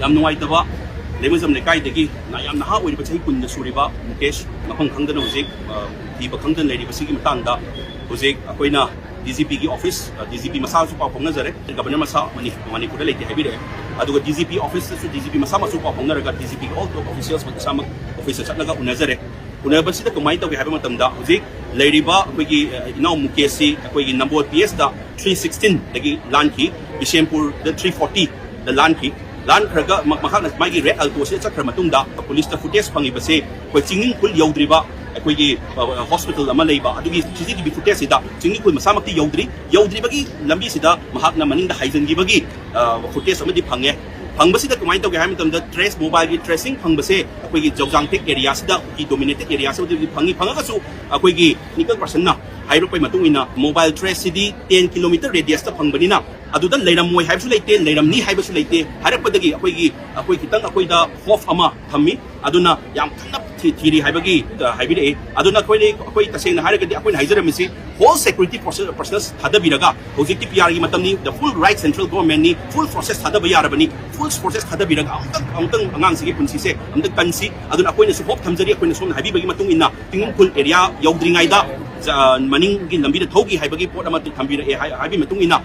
yam nuaitaba lemazam lekaidagi na yam naha oiriba chahi kun suriba Mukesh mafam khangdana hojik thiba khangdan leiriba sigi matangda hojik akoina DGP की office DGP मसा सु पाव फोंगनजरे governor मसा मणिपुर लेते हैबिरे अदुगा DGP office से DGP मसा मसु पाव फोंगनरगा DGP all top officials मत सामक officer चटलगा उनजरे उनबसिदा कमाई तौगे हैबे मतमदा हुजिक लेरिबा अखोगी इनाउ मुकेसी अखोगी नंबर PS दा 316 दगी लान की बिशेमपुर द 340 द लान की लान खरगा मखाना मागी रेड अल्टो से चक्र मतुंदा पुलिस दा फुटेज फंगी बसे कोई चिंगिंग कुल यौद्रिबा अखोगी हॉस्पिटल अमा लेबा अदुगी CCTV फुटेज सिदा चिंगिंग कुल मसामक्ति यौद्रिबगी लंबी सिदा महाकना मनिंग दा हाइजनगिबगी फुटेज अमदि फंगे फंगबसिदा कमाई तौगे हाय मतमदा ट्रेस मोबाइल की ट्रेसिंग फंगबसे अखोगी जौजांगटेक एरिया सिदा की डोमिनेटेड एरिया से फंगी फंगसु अखोगी निकल पर्सन ना हाइरोपै मतुंगिना मोबाइल ट्रेस सिदी 10 किलोमीटर रेडियस ता फंगबनिना अदुदा लेरमोय हाइबसु लेते लेरमनी हाइबसु लेते हारपदगी अखोई खितंग अखोइदा होफ अमा थम्मी अदुना याम खन्ना थीरी हाइबगी हाइबिरे अदुना अखोई तसेंग हारगदी अखोइन हाइजरमिसि होल सिक्योरिटी पर्सनल्स थादबिरगा होजिकि PR की मतमनी द फुल राइट सेंट्रल गवर्नमेंट नि फुल प्रोसेस थादब यारबनी फुल प्रोसेस थादबिरगा अमतंग अंगांसिगे पुंसिसे अमतंग कनसि अदुना अखोइना सु होप थमजरी अखोइना सोम हाइबिबगी मतुंग इन्ना तिंगुल फुल एरिया यौद्रिंगाइदा मनिंग की लंबी थौगी हाइबगी पोट अमा थम्बिरे हाइबी मतुंग इन्ना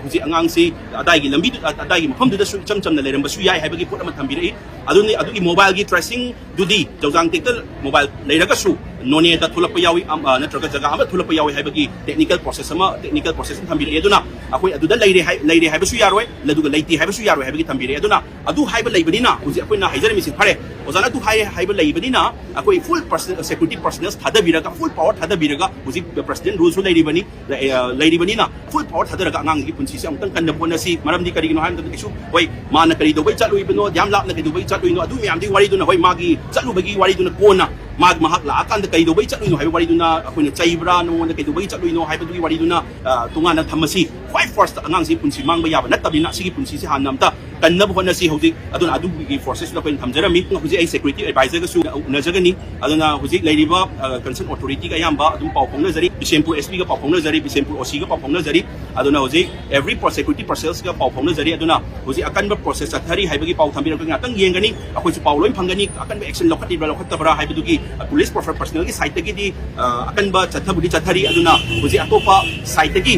हुजि अंगांसि अदाइगी लंबी अदाइगी मफमदुदा सु चम चमना लेरमबसु याय हाइबगी पोट अमा थम्बिरे अदुगी मोबाइल की ट्रेसिंग दुदी जौजांगटेक मोबाइल लेरगसु नोने दा थुलप यावी नत्रगा जगह अमा थुलप यावी हाइबगी टेक्निकल प्रोसेस थम्बिरे अदुना अखोई अदुदा लेरे हाइबसु यारोय लदुगा लेति हाइबसु यारोय हाइबगी थम्बिरे अदुना अदु हाइब लेबनिना हुजि अखोइना हाइजरमिसि फरे ओजाना दु हाइब लेबनिना अखोई फुल सिक्योरिटी पर्सनल्स थादबिरगा फुल पावर थादबिरगा हुजि प्रेसिडेंट रूल्स लेरिबनिना फुल पावर थादरगा अंगांगी पुंसिसे अमतंग कन्नबोनसी मरमदि करिगिनो हाइम तकिसु होय माना करि दोबै चालुइबनो याम लापना करि दोबै चालुइनो अदु म्यामदि वारिदुना होय मागी चालुबगी वारिदुना कोना माग महक लाकांद कई दोबै चलुइनो हाइब वारिदुना अखोइना चैब्रा नोंगोंद कई दोबै चलुइनो हाइबदुगी वारिदुना तुंगाना थमसी ख्वाइ फर्स्ट अंगांसी पुंसि मांगबा याबा नत्तबिना सिगी पुंसिसे हानमता कन्नब होनसी हौजिक अदुना अदुगी फोर्सेस लकोइन थमजरमी हौजिक आई सिक्योरिटी एडवाइजर गसु उनजगनी अदुना हौजिक लेरिबा कंसर्न अथॉरिटी का यामबा अदुम पाव फोंगनजरी बिशेमपुर SP का पाव फोंगनजरी बिशेमपुर OC का पाव फोंगनजरी अदुना हौजिक एवरी सिक्योरिटी पर्सनल्स का पाव फोंगनजरी अदुना हौजिक अकनब प्रोसेस चथरी हाइबगी पाव थम्बिरग ngaतंग येंगनी अखोइसु पाव लोइन फंगनी अकनब एक्शन लखतिब्रा लखतबरा हाइबदुगी पुलिस पर्सनल की साइड तगी अकनब चथबुदी चथरी अदुना हौजिक अतोपा साइड तगी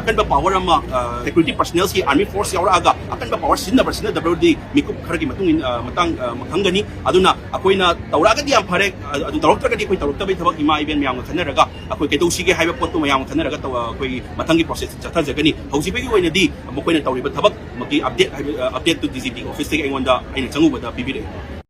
अकनब पावर अमा सिक्योरिटी पर्सनल्स की आर्मी फोर्स यावरागा अकनब पावर सिनदबरदी मिकुप खरगी मतंग खंगनी अदुना अखोइना तौरागदी याम फरे अदु तौरक्तरगदी अखोइ तौरक्तबै थबक इमा इवेंट म्याम खनरगा अखोइ केदौसिगे हाइबा पोत्तु म्याम खनरगा अखोइ मतंगी प्रोसेस चथजगनी हौजिबगी ओइनदी मखोइना तौरिबा थबक मकी अपडेट टू DGP ऑफिस से अइंगोंदा अइना चंगुबदा पिबिरे